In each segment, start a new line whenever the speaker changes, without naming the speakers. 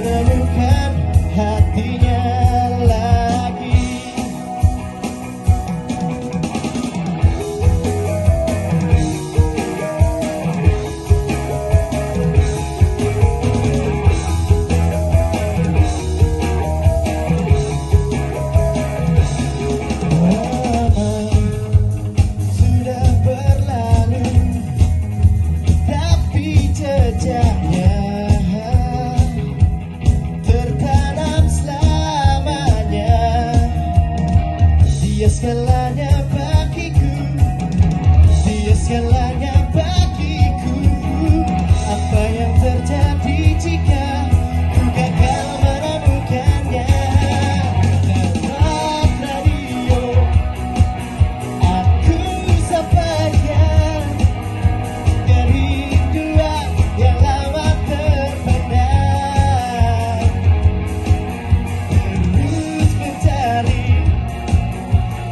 menemukan hatinya lagi. Sudah berlalu, tapi jejaknya tertanam selamanya. Dia segalanya bagiku, dia segalanya bagiku. Apa yang terjadi jika ku gagal menemukannya? Lewat radio aku sampaikan kerinduan yang lama terpendam. Terus mencari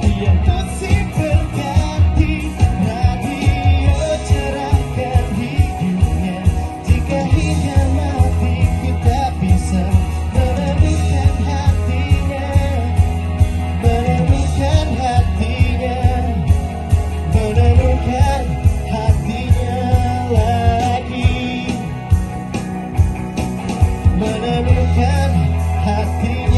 dia untuk silih berganti. Radio cerahkan hidupnya. Jika hingga mati ku tak bisa menemukan hatinya, menemukan hatinya, menemukan hatinya lagi, menemukan hatinya.